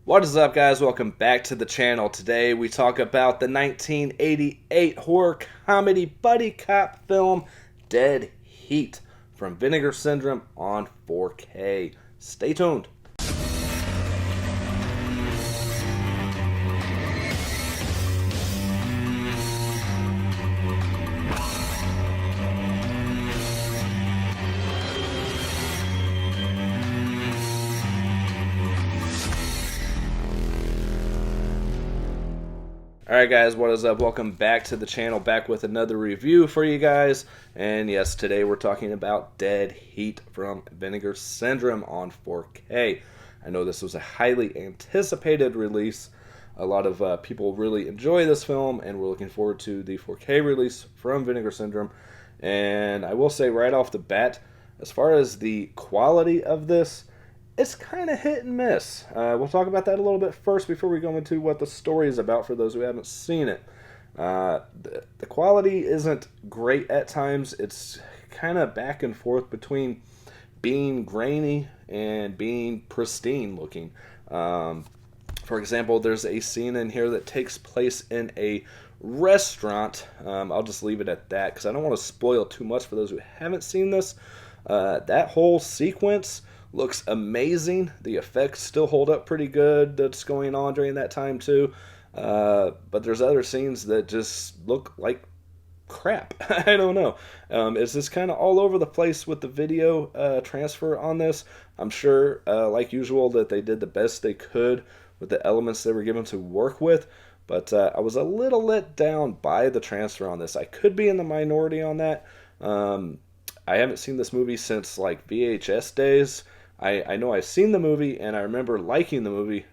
What is up, guys? Welcome back to the channel. Today we talk about the 1988 horror comedy buddy cop film Dead Heat from Vinegar Syndrome on 4K. Stay tuned. Alright guys, what is up? Welcome back to the channel, back with another review for you guys. And yes, today we're talking about Dead Heat from Vinegar Syndrome on 4K. I know this was a highly anticipated release. A lot of people really enjoy this film, and we're looking forward to the 4K release from Vinegar Syndrome. And I will say right off the bat, as far as the quality of this, it's kind of hit and miss. We'll talk about that a little bit first before we go into what the story is about for those who haven't seen it. The quality isn't great at times. It's kind of back and forth between being grainy and being pristine looking. For example, there's a scene in here that takes place in a restaurant. I'll just leave it at that because I don't want to spoil too much for those who haven't seen this. That whole sequence looks amazing. The effects still hold up pretty good that's going on during that time too. But there's other scenes that just look like crap. I don't know. It's just kind of all over the place with the video transfer on this. I'm sure, like usual, that they did the best they could with the elements they were given to work with. But I was a little let down by the transfer on this. I could be in the minority on that. I haven't seen this movie since like VHS days. I know I've seen the movie and I remember liking the movie,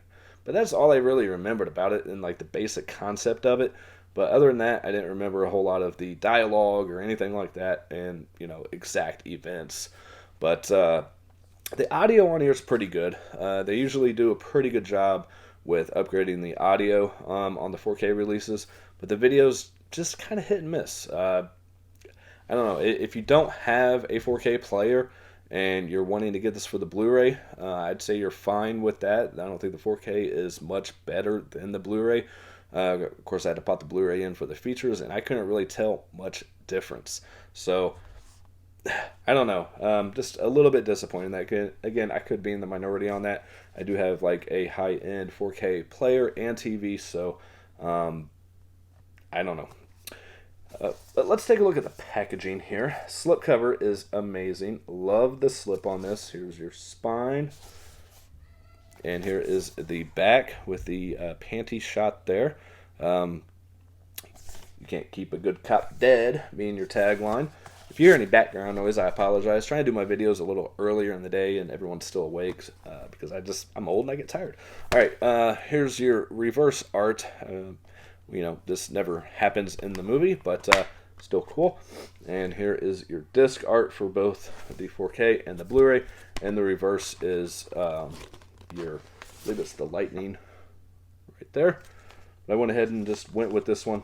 but that's all I really remembered about it and like the basic concept of it. But other than that, I didn't remember a whole lot of the dialogue or anything like that and, exact events. But the audio on here is pretty good. They usually do a pretty good job with upgrading the audio on the 4K releases, but the video's just kind of hit and miss. I don't know, if you don't have a 4K player and you're wanting to get this for the Blu-ray, I'd say you're fine with that. I don't think the 4K is much better than the Blu-ray. Of course, I had to pop the Blu-ray in for the features, and I couldn't really tell much difference. So, I don't know. Just a little bit disappointing. Again, I could be in the minority on that. I do have like a high-end 4K player and TV, so I don't know. But let's take a look at the packaging here. Slipcover is amazing. Love the slip on this. Here's your spine. And here is the back with the panty shot there. You can't keep a good cop dead, being your tagline. If you hear any background noise, I apologize. Trying to do my videos a little earlier in the day and everyone's still awake because I'm old and I get tired. All right, here's your reverse art. This never happens in the movie, but still cool. And here is your disc art for both the 4K and the Blu-ray. And the reverse is I believe it's the lightning right there. But I went ahead and just went with this one,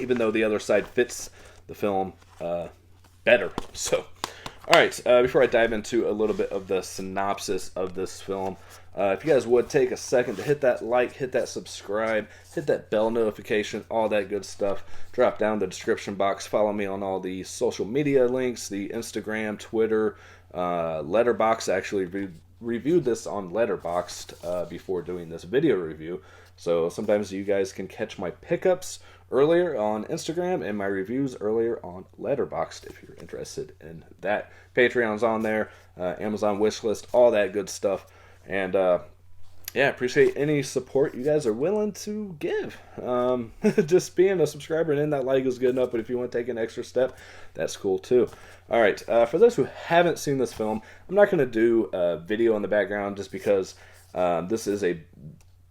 even though the other side fits the film better. So, all right, before I dive into a little bit of the synopsis of this film, if you guys would take a second to hit that like, hit that subscribe, hit that bell notification, all that good stuff. Drop down the description box. Follow me on all the social media links, the Instagram, Twitter, Letterboxd. I actually reviewed this on Letterboxd before doing this video review. So sometimes you guys can catch my pickups earlier on Instagram and my reviews earlier on Letterboxd if you're interested in that. Patreon's on there, Amazon wishlist, all that good stuff. And appreciate any support you guys are willing to give. Just being a subscriber and in that like is good enough, but if you want to take an extra step, that's cool too. All right, for those who haven't seen this film, I'm not going to do a video in the background just because this is a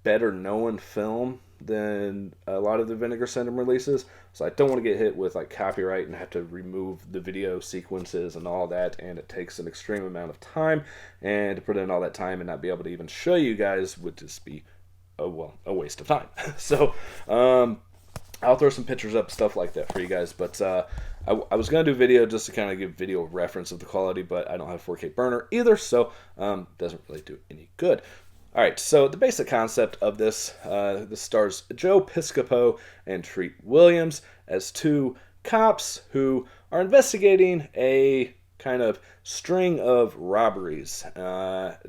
better known film than a lot of the Vinegar Syndrome releases, so I don't want to get hit with like copyright and have to remove the video sequences and all that, and it takes an extreme amount of time, and to put in all that time and not be able to even show you guys would just be a waste of time. So I'll throw some pictures up, stuff like that for you guys, but I was going to do video just to kind of give video reference of the quality, but I don't have 4K burner either, so doesn't really do any good. All right, so the basic concept of this stars Joe Piscopo and Treat Williams as two cops who are investigating a kind of string of robberies.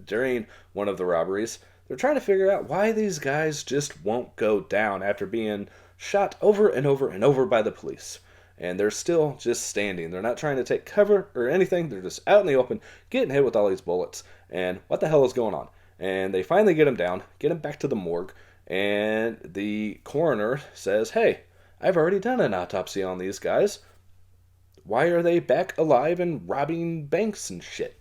During one of the robberies, they're trying to figure out why these guys just won't go down after being shot over and over and over by the police. And they're still just standing. They're not trying to take cover or anything. They're just out in the open, getting hit with all these bullets. And what the hell is going on? And they finally get him down, get him back to the morgue, and the coroner says, hey, I've already done an autopsy on these guys. Why are they back alive and robbing banks and shit?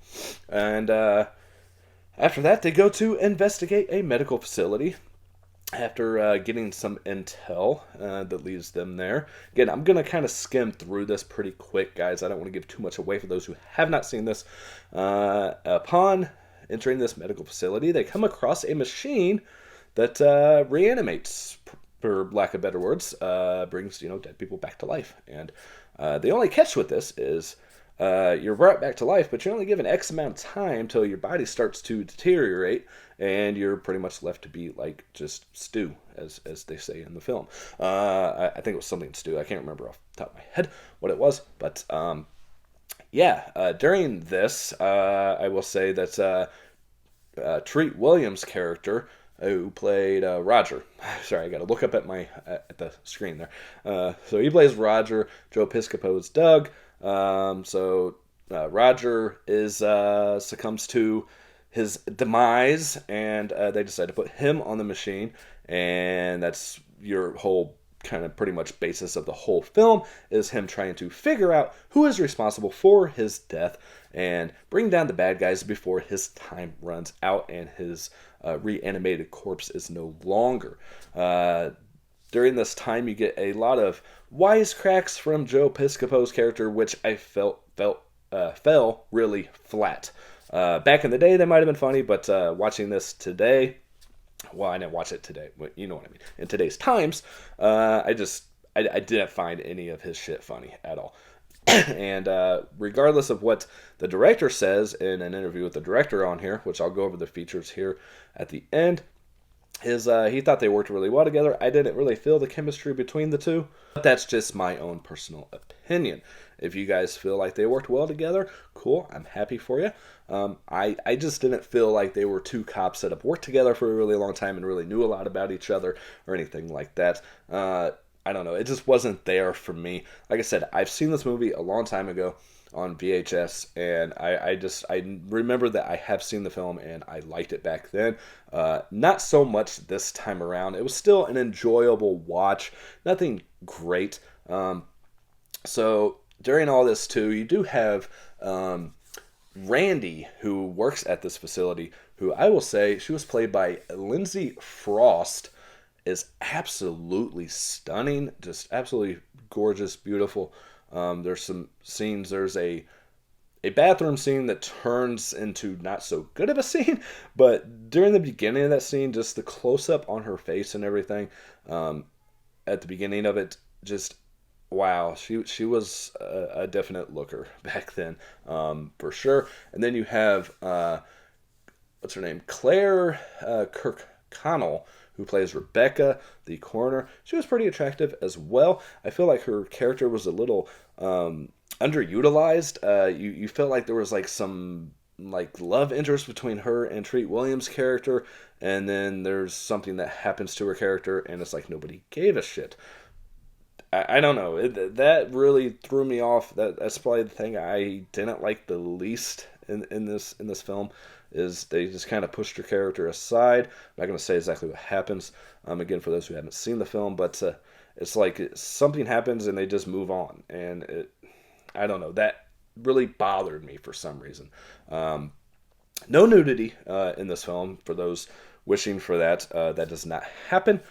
And after that, they go to investigate a medical facility after getting some intel that leads them there. Again, I'm going to kind of skim through this pretty quick, guys. I don't want to give too much away for those who have not seen this. Upon entering this medical facility, they come across a machine that reanimates, for lack of better words, brings dead people back to life. And the only catch with this is you're brought back to life, but you're only given X amount of time till your body starts to deteriorate, and you're pretty much left to be like just stew, as they say in the film. I think it was something stew. I can't remember off the top of my head what it was, but during this, I will say that Treat Williams' character, who played Roger. Sorry, I got to look up at the screen there. So he plays Roger. Joe Piscopo's Doug. Roger is succumbs to his demise, and they decide to put him on the machine, and that's your whole kind of pretty much basis of the whole film, is him trying to figure out who is responsible for his death and bring down the bad guys before his time runs out and his reanimated corpse is no longer. During this time, you get a lot of wisecracks from Joe Piscopo's character, which I felt fell really flat. Back in the day, they might have been funny, but watching this today, well, I didn't watch it today, but you know what I mean. In today's times, I didn't find any of his shit funny at all. And regardless of what the director says in an interview with the director on here, which I'll go over the features here at the end, is he thought they worked really well together. I didn't really feel the chemistry between the two, but that's just my own personal opinion. If you guys feel like they worked well together, cool, I'm happy for you. I just didn't feel like they were two cops that have worked together for a really long time and really knew a lot about each other or anything like that. I don't know, it just wasn't there for me. Like I said, I've seen this movie a long time ago on VHS, and I remember that I have seen the film and I liked it back then. Not so much this time around. It was still an enjoyable watch, nothing great. So during all this too, you do have Randy, who works at this facility, who I will say, she was played by Lindsay Frost, is absolutely stunning, just absolutely gorgeous, beautiful. There's some scenes, there's a bathroom scene that turns into not so good of a scene, but during the beginning of that scene, just the close-up on her face and everything, at the beginning of it, just wow, she was a definite looker back then, for sure. And then you have what's her name, Claire Kirkconnell, who plays Rebecca, the coroner. She was pretty attractive as well. I feel like her character was a little underutilized. You felt like there was like some like love interest between her and Treat Williams' character, and then there's something that happens to her character, and it's like nobody gave a shit. I don't know. That really threw me off. That's probably the thing I didn't like the least in this film, is they just kind of pushed her character aside. I'm not going to say exactly what happens, again, for those who haven't seen the film, but it's like something happens and they just move on. And I don't know. That really bothered me for some reason. No nudity in this film, for those wishing for that. That does not happen.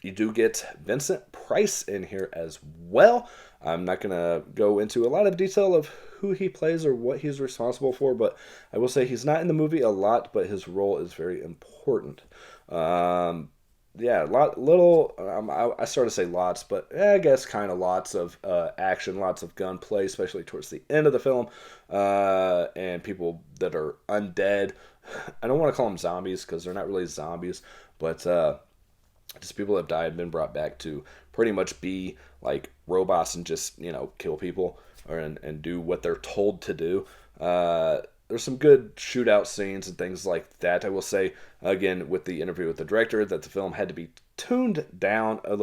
You do get Vincent Price in here as well. I'm not going to go into a lot of detail of who he plays or what he's responsible for, but I will say he's not in the movie a lot, but his role is very important. yeah, I started to say lots, but I guess kind of lots of action, lots of gunplay, especially towards the end of the film, and people that are undead. I don't want to call them zombies because they're not really zombies, but just people have died and been brought back to pretty much be like robots and just kill people and do what they're told to do. There's some good shootout scenes and things like that. I will say again with the interview with the director that the film had to be toned down a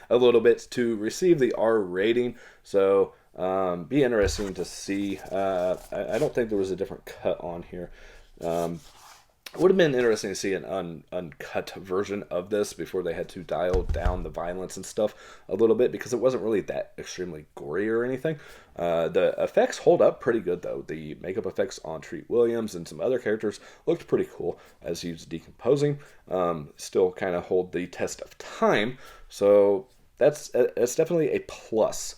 little bit to receive the R rating. So be interesting to see. I don't think there was a different cut on here. It would have been interesting to see an uncut version of this before they had to dial down the violence and stuff a little bit because it wasn't really that extremely gory or anything. The effects hold up pretty good though. The makeup effects on Treat Williams and some other characters looked pretty cool as he was decomposing. Still kind of hold the test of time. So that's definitely a plus.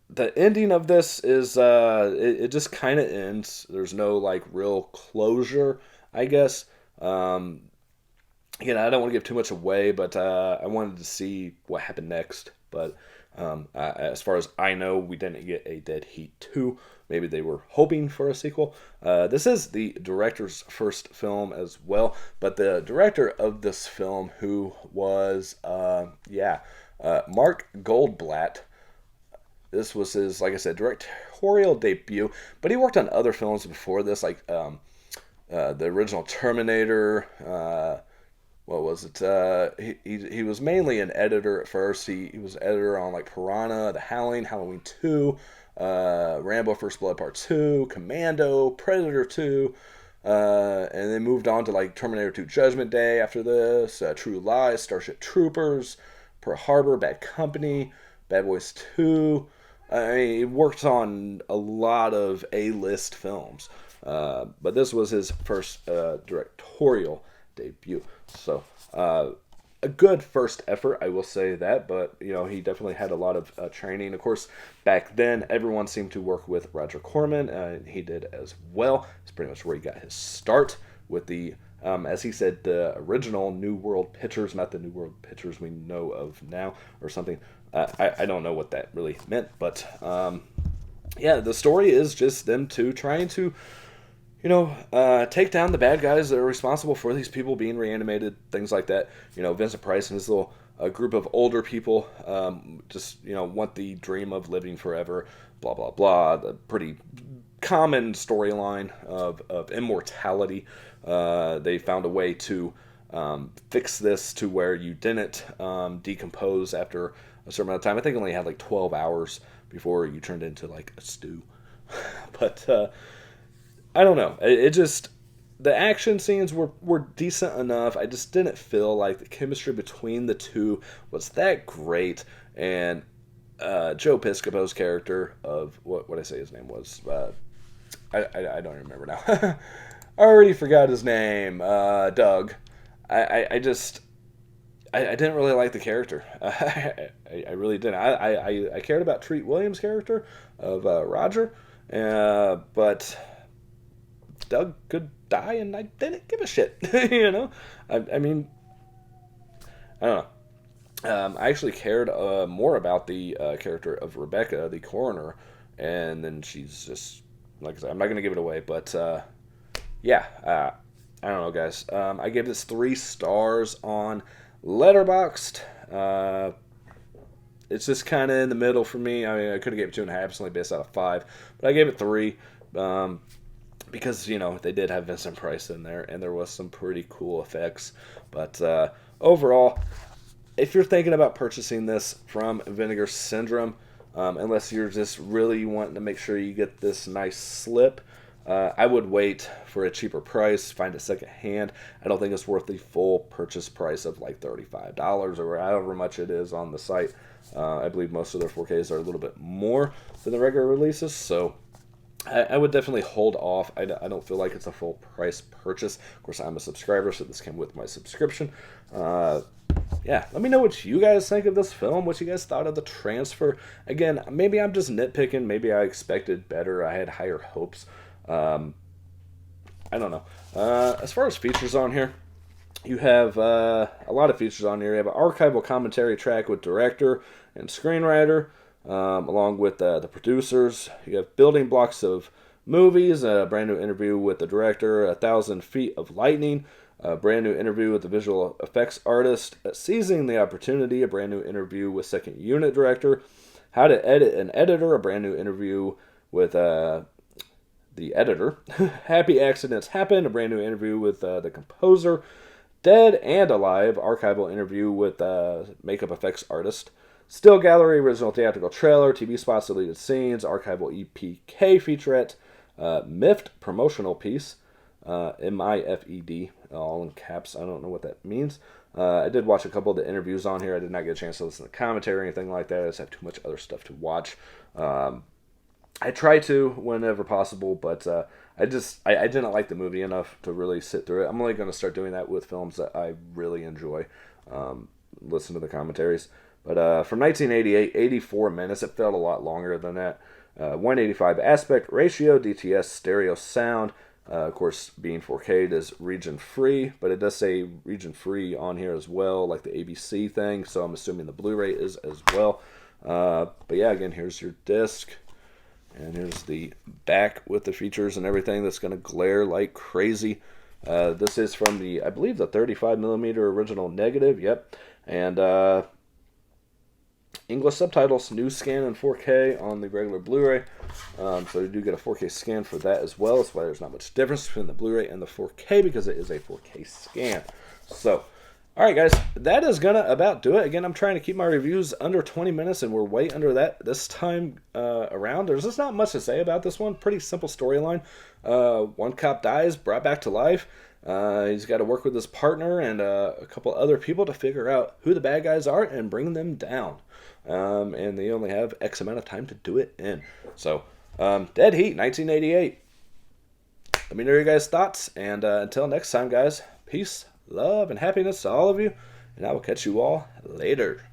The ending of this is it just kind of ends. There's no like real closure, I guess. Again, I don't want to give too much away, but I wanted to see what happened next. But as far as I know, we didn't get a Dead Heat 2. Maybe they were hoping for a sequel. This is the director's first film as well, but the director of this film, who was Mark Goldblatt. This was his, like I said, directorial debut, but he worked on other films before this, like the original Terminator. What was it? He was mainly an editor at first. He was editor on like Piranha, The Howling, Halloween 2, Rambo: First Blood Part 2, Commando, Predator 2, and then moved on to like Terminator 2: Judgment Day after this, True Lies, Starship Troopers, Pearl Harbor, Bad Company, Bad Boys 2. I mean, he worked on a lot of A-list films, but this was his first directorial debut. So, a good first effort, I will say that, but, he definitely had a lot of training. Of course, back then, everyone seemed to work with Roger Corman, and he did as well. It's pretty much where he got his start with the, as he said, the original New World Pictures, not the New World Pictures we know of now, or something. I don't know what that really meant, but the story is just them two trying to, take down the bad guys that are responsible for these people being reanimated, things like that. Vincent Price and his little group of older people just, want the dream of living forever, blah, blah, blah. The pretty common storyline of immortality. They found a way to fix this to where you didn't decompose after a certain amount of time. I think I only had like 12 hours before you turned into like a stew. But I don't know. It just, the action scenes were decent enough. I just didn't feel like the chemistry between the two was that great. And Joe Piscopo's character of what I say his name was, I don't remember now. I already forgot his name. Doug. I didn't really like the character. I really didn't. I cared about Treat Williams' character of Roger, but Doug could die, and I didn't give a shit. I mean, I don't know. I actually cared more about the character of Rebecca, the coroner, and then she's just, like I said, I'm not going to give it away, but I don't know, guys. I gave this 3 stars on Letterboxd. It's just kind of in the middle for me. I mean, I could have gave it 2.5. It's only based out of 5, but I gave it 3 because they did have Vincent Price in there, and there was some pretty cool effects. But overall, if you're thinking about purchasing this from Vinegar Syndrome, unless you're just really wanting to make sure you get this nice slip, I would wait for a cheaper price, find it second hand. I don't think it's worth the full purchase price of like $35 or however much it is on the site. I believe most of their 4Ks are a little bit more than the regular releases, so I would definitely hold off. I don't feel like it's a full price purchase. Of course, I'm a subscriber, so this came with my subscription. Let me know what you guys think of this film, what you guys thought of the transfer. Again, maybe I'm just nitpicking. Maybe I expected better. I had higher hopes. I don't know. As far as features on here, you have a lot of features on here. You have an archival commentary track with director and screenwriter, along with the producers. You have building blocks of movies, a brand new interview with the director, 1,000 Feet of Lightning, a brand new interview with the visual effects artist, Seizing the Opportunity, a brand new interview with second unit director, How to Edit an Editor, a brand new interview with the editor, Happy Accidents Happen, a brand new interview with the composer, Dead and Alive, archival interview with makeup effects artist, Still Gallery, original theatrical trailer, TV spots, deleted scenes, archival EPK featurette, Miffed promotional piece, MIFED, all in caps. I don't know what that means. I did watch a couple of the interviews on here. I did not get a chance to listen to commentary or anything like that. I just have too much other stuff to watch. I try to whenever possible, but I didn't like the movie enough to really sit through it. I'm only going to start doing that with films that I really enjoy. Listen to the commentaries. But from 1988, 84 minutes. It felt a lot longer than that. 185 aspect ratio, DTS stereo sound. Of course, being 4K, it is region free, but it does say region free on here as well, like the ABC thing. So I'm assuming the Blu-ray is as well. But yeah, again, here's your disc. And here's the back with the features and everything that's going to glare like crazy. This is from I believe the 35mm original negative. Yep. And English subtitles, new scan in 4K on the regular Blu-ray. So you do get a 4K scan for that as well. That's why there's not much difference between the Blu-ray and the 4K, because it is a 4K scan. So, alright guys, that is going to about do it. Again, I'm trying to keep my reviews under 20 minutes, and we're way under that this time around. There's just not much to say about this one. Pretty simple storyline. One cop dies, brought back to life. He's got to work with his partner and a couple other people to figure out who the bad guys are and bring them down. And they only have X amount of time to do it in. So, Dead Heat, 1988. Let me know your guys' thoughts. And until next time, guys, peace, love, and happiness to all of you. And I will catch you all later.